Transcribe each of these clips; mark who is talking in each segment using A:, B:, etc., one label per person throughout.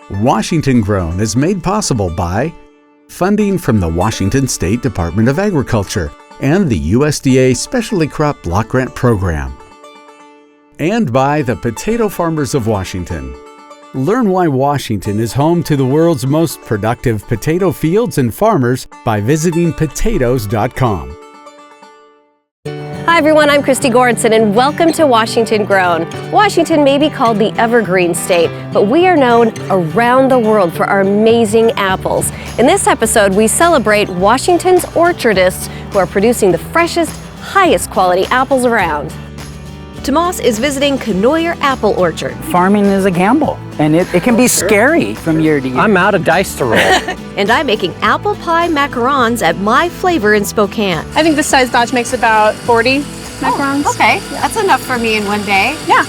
A: Washington Grown is made possible by funding from the Washington State Department of Agriculture and the USDA Specialty Crop Block Grant Program. And by the Potato Farmers of Washington. Learn why Washington is home to the world's most productive potato fields and farmers by visiting potatoes.com.
B: Hi everyone, I'm Christy Goranson and welcome to Washington Grown. Washington may be called the Evergreen State, but we are known around the world for our amazing apples. In this episode, we celebrate Washington's orchardists who are producing the freshest, highest quality apples around. Tomás is visiting Cashmere Apple Orchard.
C: Farming is a gamble, and it can be scary from year to year.
D: I'm out of dice to roll.
B: And I'm making apple pie macarons at miFlavour in Spokane.
E: I think this size batch makes about 40 macarons.
B: Oh, okay, that's enough for me in one day.
E: Yeah.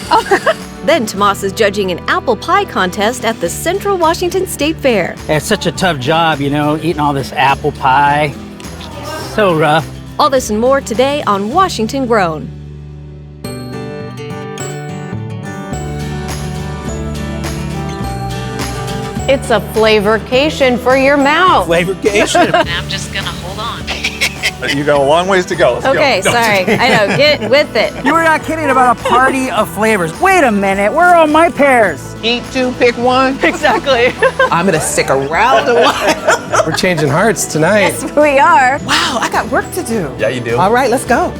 B: Then Tomás is judging an apple pie contest at the Central Washington State Fair.
C: It's such a tough job, eating all this apple pie. So rough.
B: All this and more today on Washington Grown. It's a flavorcation for your mouth.
C: Flavorcation.
B: I'm just gonna hold on.
F: You got a long ways to go. Let's
B: Okay,
F: go.
B: sorry. I know, get with it.
C: You were not kidding about a party of flavors. Wait a minute, where are all my pears?
D: Eat two, pick one.
B: Exactly.
G: I'm gonna stick around a while.
D: We're changing hearts tonight.
B: Yes, we are.
G: Wow, I got work to do.
F: Yeah, you do.
G: All right, let's go.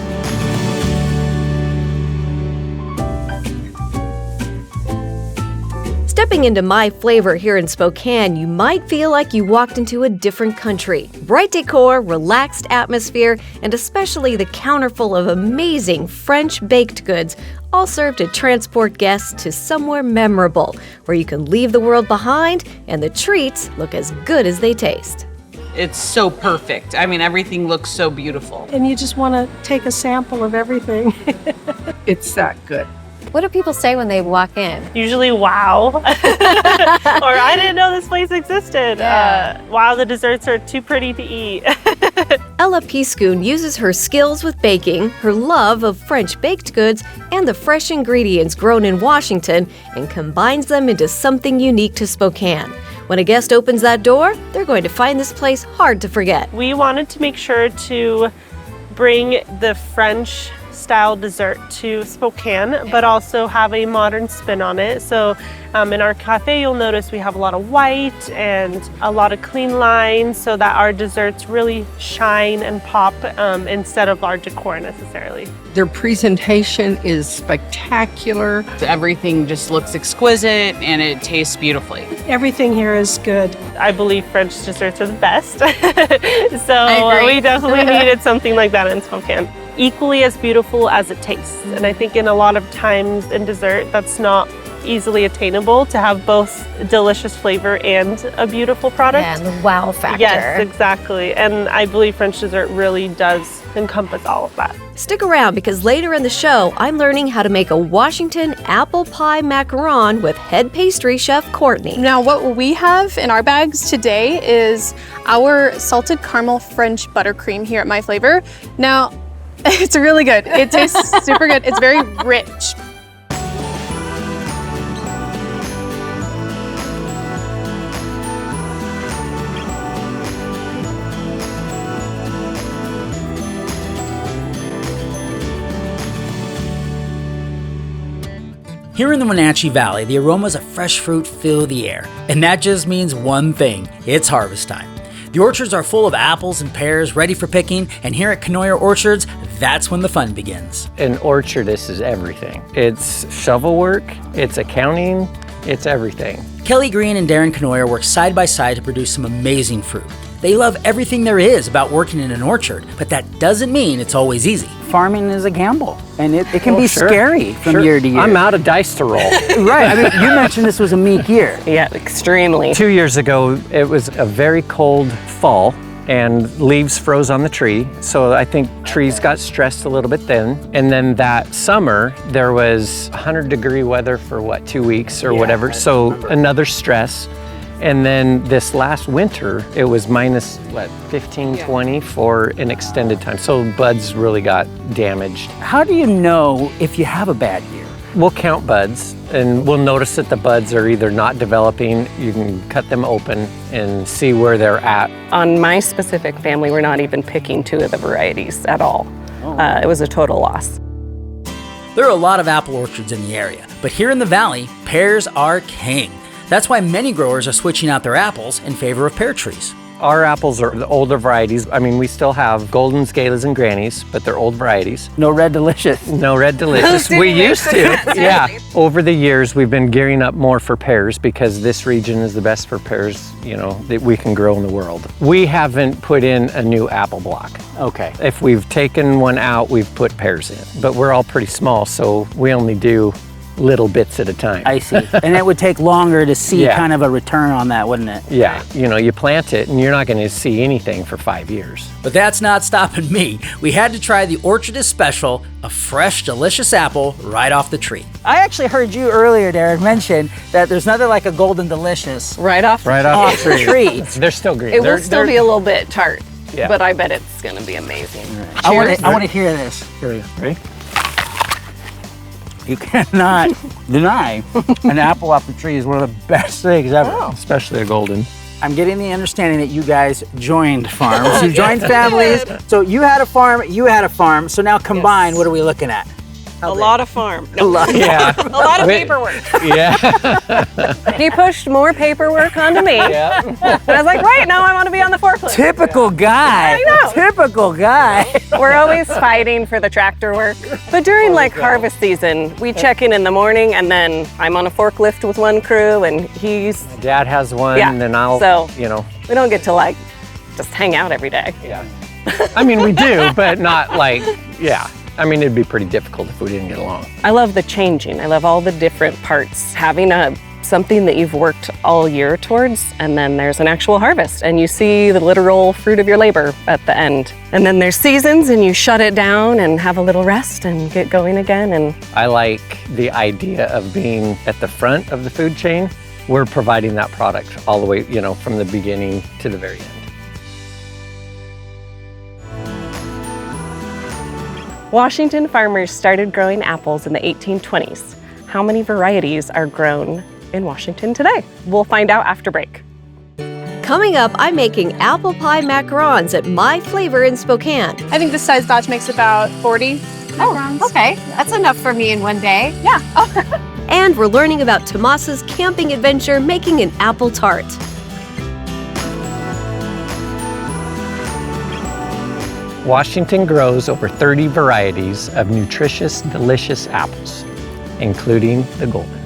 B: Stepping into miFlavour here in Spokane, you might feel like you walked into a different country. Bright decor, relaxed atmosphere, and especially the counter full of amazing French baked goods, all serve to transport guests to somewhere memorable, where you can leave the world behind and the treats look as good as they taste.
H: It's so perfect. I mean, everything looks so beautiful.
E: And you just want to take a sample of everything.
G: It's that good.
B: What do people say when they walk in?
I: Usually, wow. Or I didn't know this place existed.
B: Yeah.
I: Wow, the desserts are too pretty to eat.
B: Ella Piscoon uses her skills with baking, her love of French baked goods, and the fresh ingredients grown in Washington and combines them into something unique to Spokane. When a guest opens that door, they're going to find this place hard to forget.
I: We wanted to make sure to bring the French style dessert to Spokane, but also have a modern spin on it. So in our cafe, you'll notice we have a lot of white and a lot of clean lines so that our desserts really shine and pop instead of our decor necessarily.
G: Their presentation is spectacular.
H: Everything just looks exquisite and it tastes beautifully.
E: Everything here is good.
I: I believe French desserts are the best. So
B: I agree.
I: we definitely needed something like that in Spokane. Equally as beautiful as it tastes. And I think in a lot of times in dessert, that's not easily attainable to have both delicious flavor and a beautiful product.
B: Yeah, and the wow factor.
I: Yes, exactly. And I believe French dessert really does encompass all of that.
B: Stick around because later in the show, I'm learning how to make a Washington apple pie macaron with head pastry chef Courtney.
E: Now, what we have in our bags today is our salted caramel French buttercream here at miFlavour. Now, it's really good. It tastes super good. It's very rich.
C: Here in the Wenatchee Valley, the aromas of fresh fruit fill the air. And that just means one thing, it's harvest time. The orchards are full of apples and pears ready for picking, and here at Cashmere Orchards, that's when the fun begins.
D: An orchardist is everything. It's shovel work, it's accounting, it's everything.
C: Kelly Green and Darren Cashmere work side by side to produce some amazing fruit. They love everything there is about working in an orchard, but that doesn't mean it's always easy. Farming is a gamble, and it can be scary from year to year.
D: I'm out of dice to roll.
C: Right, I mean, you mentioned this was a meek year.
H: Yeah, extremely.
D: 2 years ago, it was a very cold fall and leaves froze on the tree. So I think trees got stressed a little bit then. And then that summer, there was 100-degree weather for 2 weeks or whatever. So another stress. And then this last winter, it was minus 15, 20 for an extended time. So buds really got damaged.
C: How do you know if you have a bad year?
D: We'll count buds, and we'll notice that the buds are either not developing. You can cut them open and see where they're at.
J: On my specific family, we're not even picking 2 of the varieties at all. It was a total loss.
C: There are a lot of apple orchards in the area, but here in the valley, pears are king. That's why many growers are switching out their apples in favor of pear trees.
D: Our apples are the older varieties. I mean, we still have Goldens, Galas, and Grannies, but they're old varieties.
C: No Red Delicious.
D: No Red Delicious. We used to, yeah. Over the years, we've been gearing up more for pears because this region is the best for pears, you know, that we can grow in the world. We haven't put in a new apple block.
C: Okay.
D: If we've taken one out, we've put pears in. But we're all pretty small, so we only do little bits at a time.
C: I see. And it would take longer to see
D: Yeah.
C: kind of a return on that, wouldn't it?
D: Yeah, you know, you plant it and you're not gonna see anything for 5 years.
C: But that's not stopping me. We had to try the Orchardist Special, a fresh, delicious apple right off the tree. I actually heard you earlier, Darren, mention that there's nothing like a Golden Delicious
J: Right off
D: off
J: the tree.
D: They're still green.
J: It will still be a little bit tart,
D: Yeah.
J: but I bet it's gonna be amazing.
C: I want to hear this. Here we go. Ready? You cannot deny an apple off the tree is one of the best things ever.
D: Especially a golden.
C: I'm getting the understanding that you guys joined farms, you joined families. So you had a farm, so now combined, what are we looking at?
H: A lot of farm.
C: A lot.
D: Yeah.
H: A lot of paperwork.
D: Yeah.
J: He pushed more paperwork onto me.
D: Yeah.
J: And I was like, right, now I want to be on the forklift.
C: Typical guy.
J: I know.
C: Typical guy.
J: We're always fighting for the tractor work. But during like harvest season, we check in the morning and then I'm on a forklift with one crew and he's,
D: Dad has one,
J: Yeah.
D: and then I'll,
J: So-
D: you know.
J: we don't get to like just hang out every day.
D: Yeah. I mean, we do, but not like, yeah. I mean, it'd be pretty difficult if we didn't get along.
J: I love the changing. I love all the different parts. Having something that you've worked all year towards, and then there's an actual harvest, and you see the literal fruit of your labor at the end. And then there's seasons, and you shut it down and have a little rest and get going again. And
D: I like the idea of being at the front of the food chain. We're providing that product all the way, you know, from the beginning to the very end.
J: Washington farmers started growing apples in the 1820s. How many varieties are grown in Washington today? We'll find out after break.
B: Coming up, I'm making apple pie macarons at miFlavour in Spokane.
E: I think this size batch makes about 40 macarons.
B: Okay, that's enough for me in one day.
E: Yeah.
B: And we're learning about Tomás's camping adventure making an apple tart.
D: Washington grows over 30 varieties of nutritious, delicious apples, including the golden.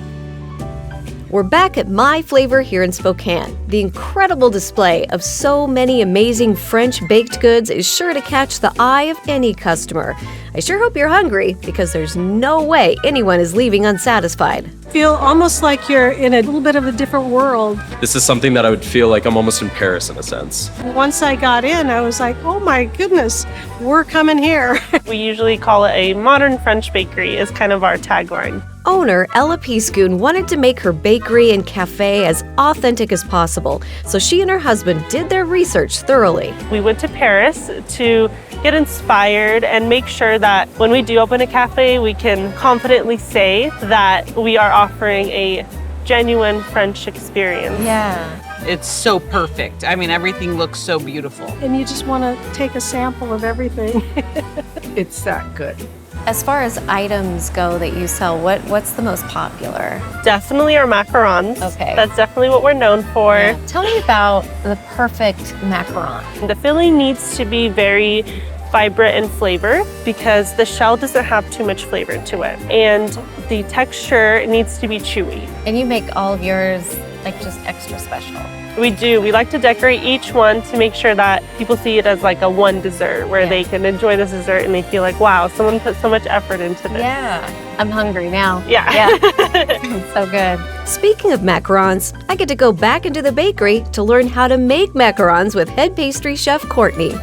B: We're back at miFlavour here in Spokane. The incredible display of so many amazing French baked goods is sure to catch the eye of any customer. I sure hope you're hungry because there's no way anyone is leaving unsatisfied.
K: Feel almost like you're in a little bit of a different world.
L: This is something that I would feel like I'm almost in Paris in a sense.
K: Once I got in, I was like, oh my goodness, we're coming here.
I: We usually call it a modern French bakery is kind of our tagline.
B: Owner Ella Piscoon wanted to make her bakery and cafe as authentic as possible, so she and her husband did their research thoroughly.
I: We went to Paris to get inspired and make sure that when we do open a cafe, we can confidently say that we are offering a genuine French experience.
H: Yeah. It's so perfect. I mean, everything looks so beautiful.
K: And you just want to take a sample of everything.
G: It's that good.
B: As far as items go that you sell, what's the most popular?
I: Definitely our macarons.
B: Okay.
I: That's definitely what we're known for.
B: Tell me about the perfect macaron.
I: The filling needs to be very vibrant in flavor because the shell doesn't have too much flavor to it. And the texture needs to be chewy.
B: And you make all of yours like just extra special.
I: We do. We like to decorate each one to make sure that people see it as like a one dessert where they can enjoy this dessert and they feel like, wow, someone put so much effort into this.
B: Yeah. I'm hungry now.
I: Yeah.
B: It's so good. Speaking of macarons, I get to go back into the bakery to learn how to make macarons with head pastry chef Courtney.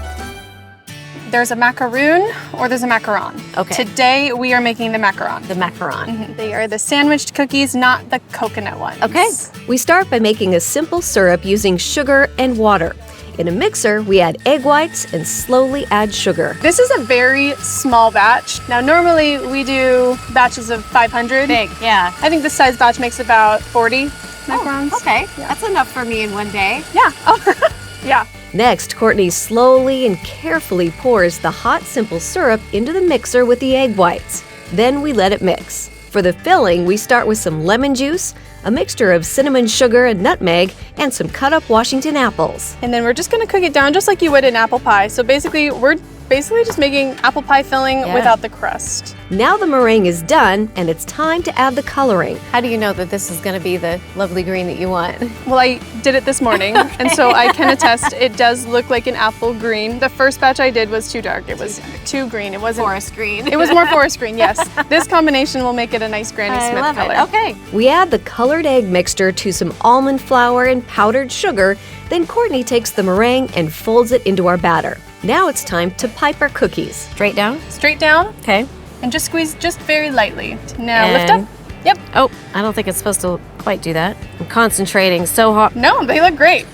E: There's a macaroon or there's a macaron.
B: Okay.
E: Today we are making the macaron.
B: The macaron.
E: They are the sandwiched cookies, not the coconut ones.
B: Okay. We start by making a simple syrup using sugar and water. In a mixer, we add egg whites and slowly add sugar.
E: This is a very small batch. Now, normally we do batches of 500.
B: Big, yeah.
E: I think this size batch makes about 40 macarons.
B: Okay, that's enough for me in one day.
E: Yeah. Oh, yeah.
B: Next, Courtney slowly and carefully pours the hot simple syrup into the mixer with the egg whites. Then we let it mix. For the filling, we start with some lemon juice, a mixture of cinnamon sugar and nutmeg, and some cut up Washington apples.
E: And then we're just gonna cook it down just like you would in apple pie. So basically, we're just making apple pie filling without the crust.
B: Now the meringue is done, and it's time to add the coloring. How do you know that this is going to be the lovely green that you want?
E: Well, I did it this morning, and so I can attest it does look like an apple green. The first batch I did was too dark. It was too green. It wasn't
B: forest green.
E: It was more forest green, yes. This combination will make it a nice Granny Smith color.
B: Okay. We add the colored egg mixture to some almond flour and powdered sugar. Then Courtney takes the meringue and folds it into our batter. Now it's time to pipe our cookies. Straight down?
E: Straight down.
B: Okay.
E: And just squeeze just very lightly. Now
B: And-
E: lift up. Yep.
B: Oh, I don't think it's supposed to quite do that. I'm concentrating so hard.
E: No, they look great.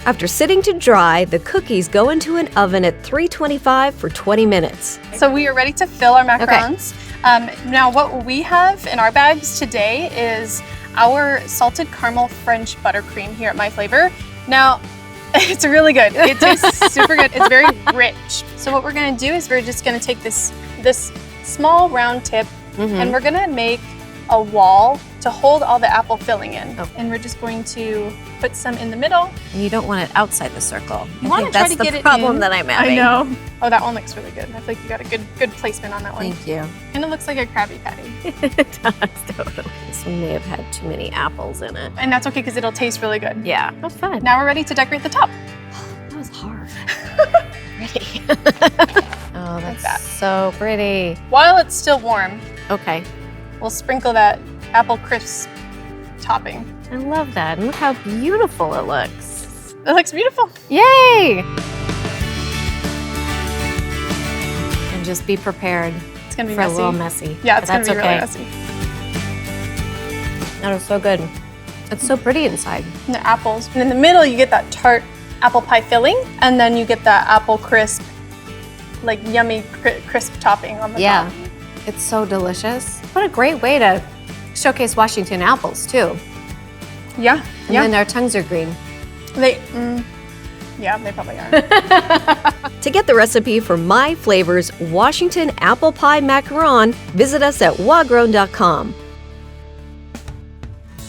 B: After sitting to dry, the cookies go into an oven at 325 for 20 minutes.
E: So we are ready to fill our macarons. Now what we have in our bags today is our salted caramel French buttercream here at miFlavour. Now, it's really good. It tastes super good. It's very rich. So what we're gonna do is we're just gonna take this small round tip and we're gonna make a wall to hold all the apple filling in.
B: Okay.
E: And we're just going to put some in the middle.
B: And you don't want it outside the circle.
E: You want to try to get it in.
B: That's the problem that I'm having.
E: I know. Oh, that one looks really good. I feel like you got a good placement on that one.
B: Thank you.
E: And it looks like a Krabby Patty.
B: It does, totally. This one may have had too many apples in it.
E: And that's okay because it'll taste really good.
B: Yeah, that's fun.
E: Now we're ready to decorate the top.
B: That was hard. Pretty. Oh, that's so pretty.
E: While it's still warm,
B: Okay.
E: we'll sprinkle that apple crisp topping.
B: I love that. And look how beautiful it looks.
E: It looks beautiful.
B: Yay! And just be prepared
E: It's gonna be
B: for
E: messy.
B: a little messy.
E: Yeah,
B: but
E: it's gonna
B: that's
E: be
B: okay.
E: really messy.
B: That was so good. It's so pretty inside.
E: And the apples. And in the middle, you get that tart apple pie filling, and then you get that apple crisp, like yummy crisp topping on the top.
B: It's so delicious. What a great way to showcase Washington apples too.
E: Yeah.
B: And then our tongues are green.
E: Yeah, they probably are.
B: To get the recipe for miFlavor's Washington Apple Pie Macaron, visit us at wagrown.com.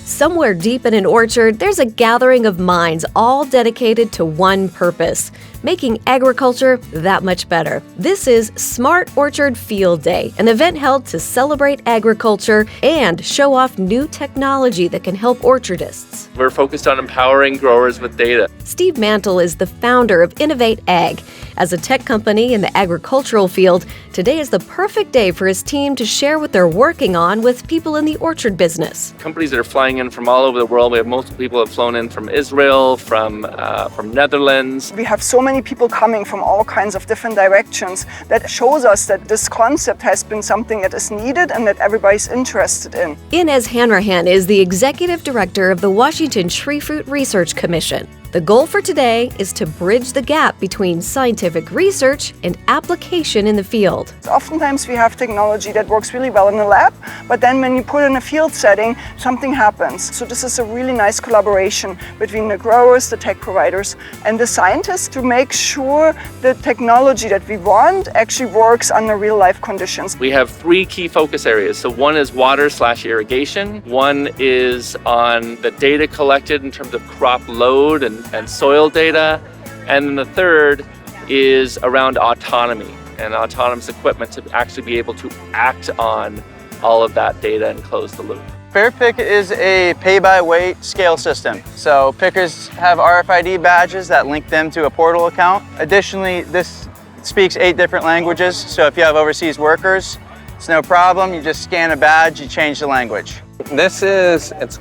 B: Somewhere deep in an orchard, there's a gathering of minds all dedicated to one purpose, making agriculture that much better. This is Smart Orchard Field Day, an event held to celebrate agriculture and show off new technology that can help orchardists.
M: We're focused on empowering growers with data.
B: Steve Mantle is the founder of Innovate Ag. As a tech company in the agricultural field, today is the perfect day for his team to share what they're working on with people in the orchard business.
M: Companies that are flying in from all over the world. We have multiple people that have flown in from Israel, from Netherlands.
N: We have so many people coming from all kinds of different directions that shows us that this concept has been something that is needed and that everybody's interested in.
B: Inez Hanrahan is the executive director of the Washington Tree Fruit Research Commission. The goal for today is to bridge the gap between scientific research and application in the field.
N: Oftentimes we have technology that works really well in the lab, but then when you put it in a field setting, something happens. So this is a really nice collaboration between the growers, the tech providers, and the scientists to make sure the technology that we want actually works under real life conditions.
M: We have 3 key focus areas. So one is water/irrigation. One is on the data collected in terms of crop load and soil data. And then the third is around autonomy and autonomous equipment to actually be able to act on all of that data and close the loop.
O: FairPick is a pay-by-weight scale system. So pickers have RFID badges that link them to a portal account. Additionally, this speaks 8 different languages. So if you have overseas workers, it's no problem. You just scan a badge, you change the language.
P: It's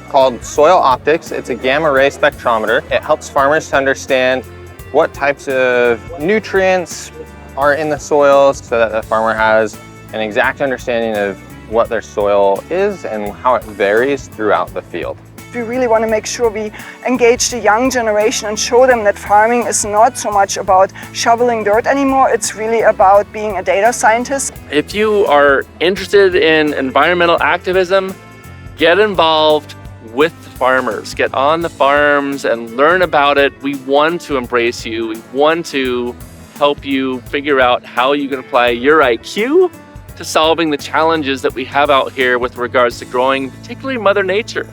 P: called Soil Optics. It's a gamma ray spectrometer. It helps farmers to understand what types of nutrients are in the soil so that the farmer has an exact understanding of what their soil is and how it varies throughout the field.
N: We really want to make sure we engage the young generation and show them that farming is not so much about shoveling dirt anymore. It's really about being a data scientist.
M: If you are interested in environmental activism, get involved with the farmers. Get on the farms and learn about it. We want to embrace you. We want to help you figure out how you can apply your IQ to solving the challenges that we have out here with regards to growing, particularly Mother Nature.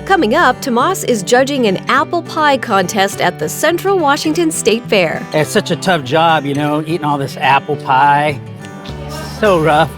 B: Coming up, Tomás is judging an apple pie contest at the Central Washington State Fair.
C: It's such a tough job, you know, eating all this apple pie. So rough.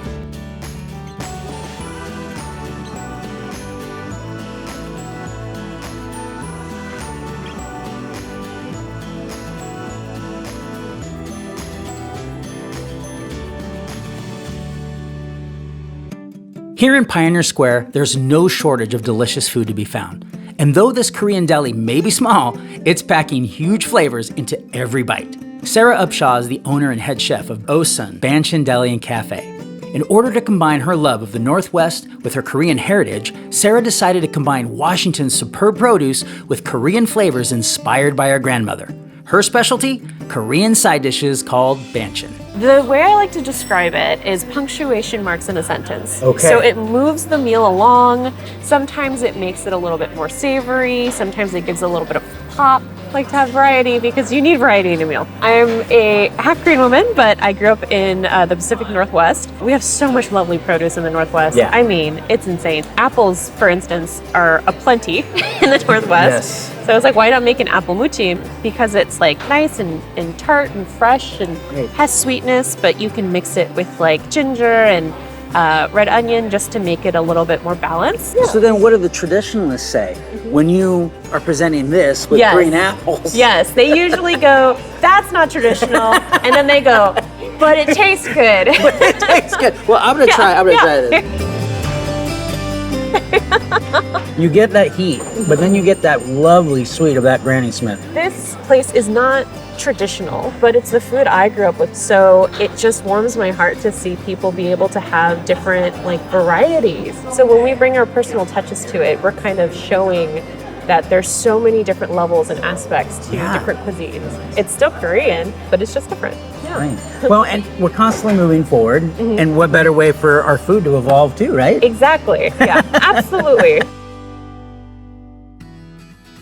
C: Here in Pioneer Square, there's no shortage of delicious food to be found. And though this Korean deli may be small, it's packing huge flavors into every bite. Sarah Upshaw is the owner and head chef of OHSUN Banshin Deli and Cafe. In order to combine her love of the Northwest with her Korean heritage, Sarah decided to combine Washington's superb produce with Korean flavors inspired by her grandmother. Her specialty? Korean side dishes called banshin.
J: The way I like to describe it is punctuation marks in a sentence.
C: Okay.
J: So it moves the meal along. Sometimes it makes it a little bit more savory. Sometimes it gives a little bit of pop. I like to have variety because you need variety in a meal. I'm a half Korean woman, but I grew up in the Pacific Northwest. We have so much lovely produce in the Northwest.
C: Yeah.
J: I mean, it's insane. Apples, for instance, are aplenty in the Northwest.
C: Yes.
J: So I was like, why not make an apple muchim? Because it's like nice and tart and fresh and has sweetness, but you can mix it with like ginger and red onion just to make it a little bit more balanced.
C: So then what do the traditionalists say when you are presenting this with green apples?
J: Yes, they usually go, that's not traditional. And then they go, but it tastes good.
C: But it tastes good. Well, I'm gonna try this. You get that heat, but then you get that lovely sweet of that Granny Smith.
J: This place is not traditional, but it's the food I grew up with, so it just warms my heart to see people be able to have different like varieties. So when we bring our personal touches to it, we're kind of showing that there's so many different levels and aspects to different cuisines. It's still Korean, but it's just different.
C: Right. Well, and we're constantly moving forward, and what better way for our food to evolve too, right?
J: Exactly. Yeah, absolutely.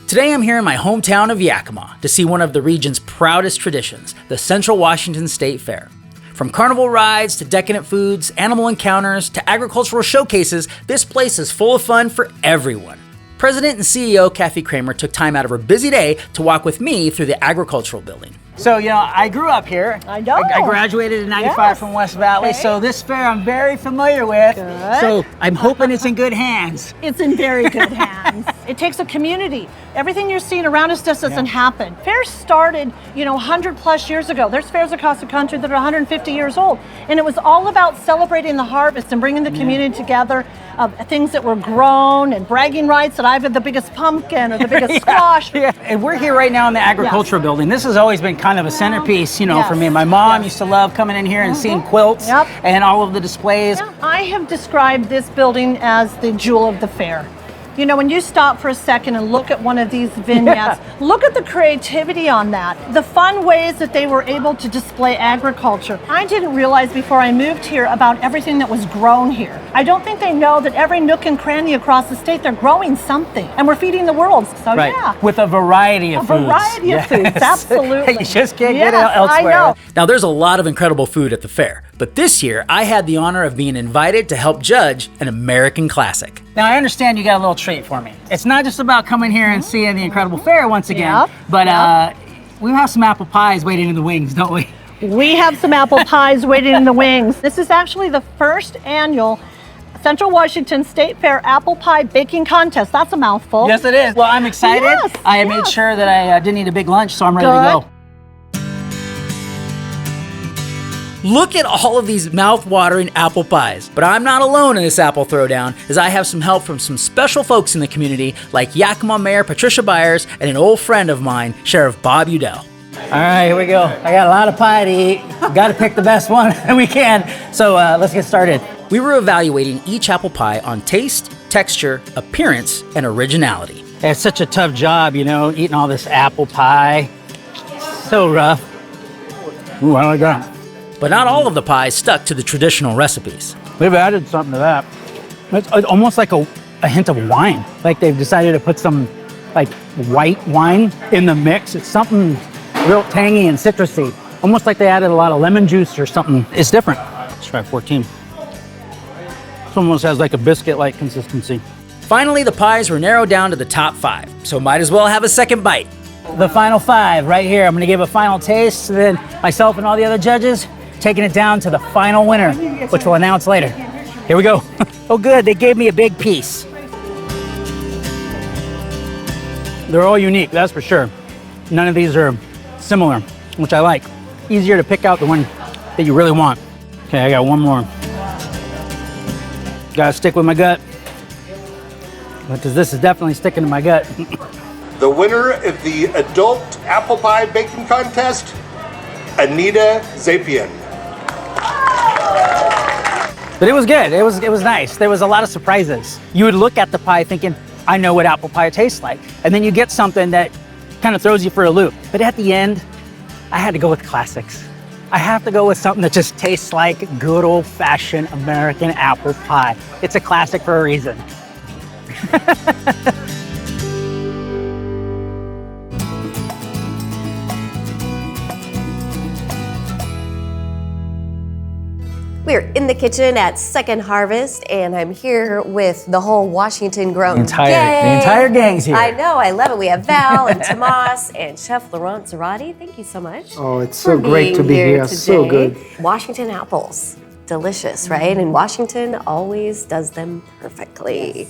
C: Today I'm here in my hometown of Yakima to see one of the region's proudest traditions, the Central Washington State Fair. From carnival rides to decadent foods, animal encounters to agricultural showcases, this place is full of fun for everyone. President and CEO Kathy Kramer took time out of her busy day to walk with me through the agricultural building. So, you know, I grew up here.
K: I know.
C: I graduated in 95 from West Valley, so this fair I'm very familiar with.
K: Good.
C: So I'm hoping it's in good hands.
K: It's in very good hands. It takes a community. Everything you're seeing around us just doesn't happen. Fairs started, 100 plus years ago. There's fairs across the country that are 150 years old. And it was all about celebrating the harvest and bringing the community together of things that were grown and bragging rights that I've had the biggest pumpkin or the biggest squash.
C: And we're here right now in the agricultural building. This has always been kind of a centerpiece, for me. My mom used to love coming in here and seeing quilts and all of the displays.
K: I have described this building as the jewel of the fair. When you stop for a second and look at one of these vignettes, look at the creativity on that, the fun ways that they were able to display agriculture. I didn't realize before I moved here about everything that was grown here. I don't think they know that every nook and cranny across the state, they're growing something, and we're feeding the world. So
C: with a variety of foods.
K: A variety of foods, absolutely.
C: You just can't get it elsewhere.
K: I know.
C: Now, there's a lot of incredible food at the fair, but this year I had the honor of being invited to help judge an American classic. Now, I understand you got a little treat for me. It's not just about coming here and seeing the incredible fair once again, but we have some apple pies waiting in the wings, don't we?
K: We have some apple pies waiting in the wings. This is actually the first annual Central Washington State Fair Apple Pie Baking Contest. That's a mouthful.
C: Yes, it is. Well, I'm excited. I made sure that I didn't eat a big lunch, so I'm ready to go. Look at all of these mouth-watering apple pies. But I'm not alone in this apple throwdown, as I have some help from some special folks in the community, like Yakima Mayor Patricia Byers and an old friend of mine, Sheriff Bob Udell. All right, here we go. I got a lot of pie to eat. Got to pick the best one we can. So let's get started. We were evaluating each apple pie on taste, texture, appearance, and originality.
Q: It's such a tough job, you know, eating all this apple pie. So rough. Ooh, I like that.
C: But not all of the pies stuck to the traditional recipes.
Q: They've added something to that. It's almost like a hint of wine. Like they've decided to put some like white wine in the mix. It's something real tangy and citrusy. Almost like they added a lot of lemon juice or something. It's different. Let's try 14. This almost has like a biscuit-like consistency.
C: Finally, the pies were narrowed down to the top 5, so might as well have a second bite.
Q: The final 5 right here. I'm gonna give a final taste, and then myself and all the other judges taking it down to the final winner, which we'll announce later. Here we go. Oh good, they gave me a big piece. They're all unique, that's for sure. None of these are similar, which I like. Easier to pick out the one that you really want. Okay, I got one more. Gotta stick with my gut, because this is definitely sticking to my gut.
R: The winner of the adult apple pie baking contest, Anita Zapian.
Q: But it was good, it was nice. There was a lot of surprises. You would look at the pie thinking, I know what apple pie tastes like. And then you get something that kind of throws you for a loop. But at the end, I had to go with classics. I have to go with something that just tastes like good old-fashioned American apple pie. It's a classic for a reason.
B: We're in the kitchen at Second Harvest, and I'm here with the whole Washington Grown
Q: The entire gang's here.
B: I know, I love it. We have Val and Tomás and Chef Laurent Zarate. Thank you so much.
S: Oh, it's so great to be here.
B: Today.
S: So good.
B: Washington apples, delicious, right? And Washington always does them perfectly.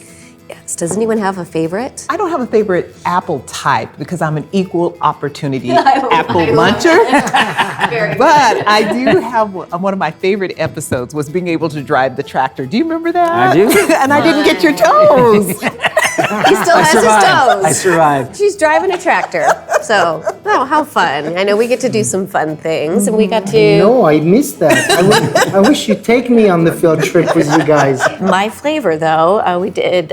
B: Yes. Does anyone have a favorite?
G: I don't have a favorite apple type because I'm an equal opportunity apple muncher. But I do have one of my favorite episodes was being able to drive the tractor. Do you remember that?
Q: I do.
G: And I didn't get your toes.
B: He still has his toes.
Q: I survived.
B: She's driving a tractor. So, oh, how fun. I know we get to do some fun things, and we got to...
S: No, I missed that. I wish you'd take me on the field trip with you guys.
B: miFlavour, though, we did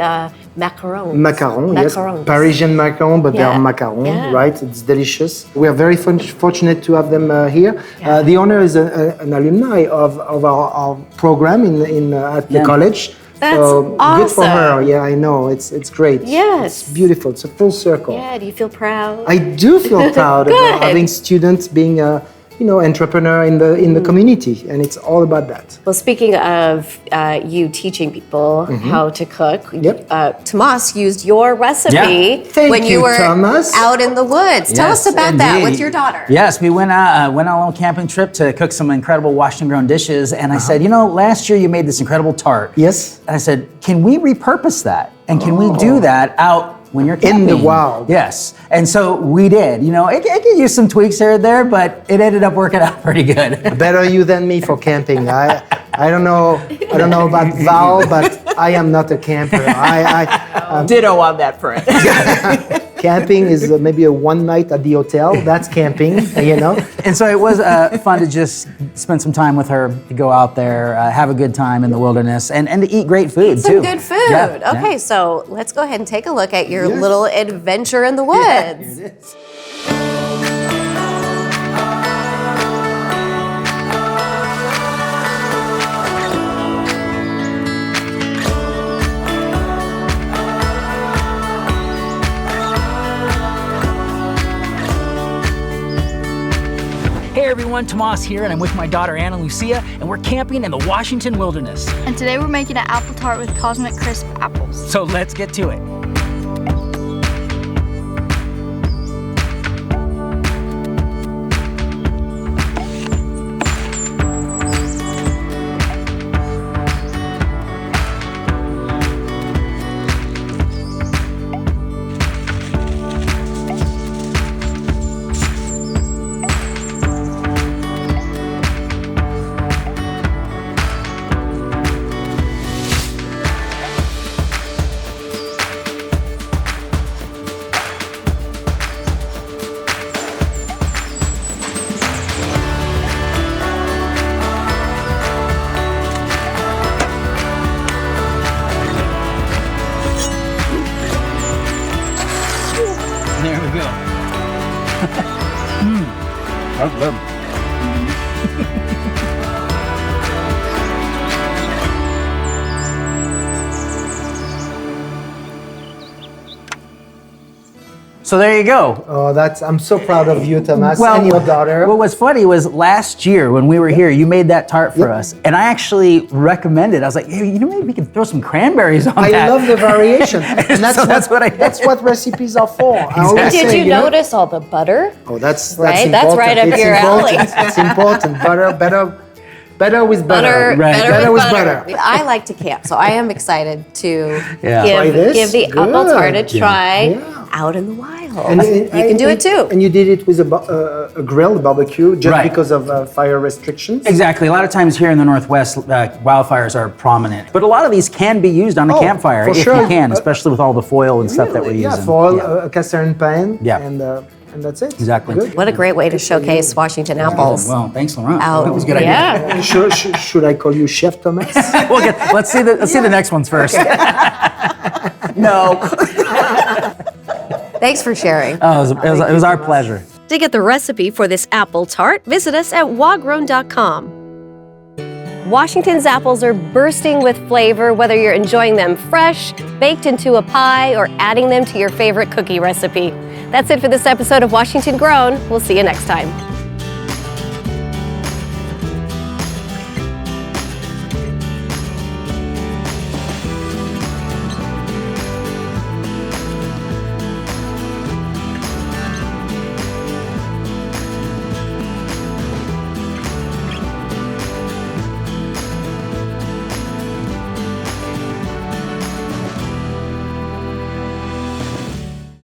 B: macarons.
S: Macaron, yes.
B: Macarons.
S: Parisian macaron, but they
B: Yeah.
S: are macaron,
B: Yeah.
S: right? It's delicious. We are very fortunate to have them here. The owner is an alumni of our program at the college.
B: That's
S: so
B: awesome.
S: Good for her. Yeah, I know. It's great.
B: Yes.
S: It's beautiful. It's a full circle.
B: Yeah, do you feel proud?
S: I do feel proud of having students being entrepreneur in the community, and it's all about that.
B: Well, speaking of you teaching people how to cook, Tomás used your recipe when you were
S: Tomás.
B: out in the woods. Tell us about that with your daughter.
Q: Yes, we went on a little camping trip to cook some incredible Washington-grown dishes, and I said, last year you made this incredible tart.
S: Yes.
Q: And I said, can we repurpose that? And can we do that out when you're camping?
S: In the wild.
Q: Yes. And so we did. It could use some tweaks here and there, but it ended up working out pretty good.
S: Better you than me for camping. I don't know about Val, but I am not a camper.
G: Ditto on that front.
S: Camping is maybe a one night at the hotel. That's camping,
Q: And so it was fun to just spend some time with her, to go out there, have a good time in the wilderness, and to eat great food, too.
B: Some good food.
Q: Yeah,
B: Okay, so let's go ahead and take a look at your little adventure in the woods.
C: Hey everyone, Tomás here, and I'm with my daughter Anna Lucia, and we're camping in the Washington wilderness.
T: And today we're making an apple tart with Cosmic Crisp apples.
C: So let's get to it.
Q: go.
A: That's good.
C: So there you go.
S: Oh, I'm so proud of you, Tomás,
C: Well,
S: and your daughter.
C: What was funny was last year when we were here, you made that tart for us, and I actually recommended. I was like, hey, you know, maybe we can throw some cranberries on
S: I
C: that.
S: love the variation, and
C: that's
S: what recipes are for. I always
B: Did
S: say,
B: you notice all the butter?
S: Oh, that's
B: right.
S: important.
B: That's right up
S: It's
B: your alley.
S: It's important. Better with butter.
B: Better with
S: butter.
B: I like to camp, so I am excited to
S: Try this?
B: give the apple tart a
S: Good.
B: try out in the wild.
S: And
B: you can do it too.
S: And you did it with a grilled barbecue just
C: Right.
S: because of fire restrictions?
C: Exactly. A lot of times here in the Northwest, wildfires are prominent. But a lot of these can be used on a campfire
S: for
C: if
S: sure.
C: you can, especially with all the foil and stuff that we're
S: Yeah,
C: using.
S: foil, a cast iron pan,
C: Yeah.
S: and that's it.
C: Exactly.
S: Good.
B: What a great way to showcase Washington apples.
C: Well, thanks, Laurent.
B: Out.
C: That was a good
B: Yeah.
S: Should I call you Chef Tomás?
C: Let's see the next ones first.
B: No. Thanks for sharing.
C: Oh, it was our pleasure.
B: To get the recipe for this apple tart, visit us at wagrown.com. Washington's apples are bursting with flavor, whether you're enjoying them fresh, baked into a pie, or adding them to your favorite cookie recipe. That's it for this episode of Washington Grown. We'll see you next time.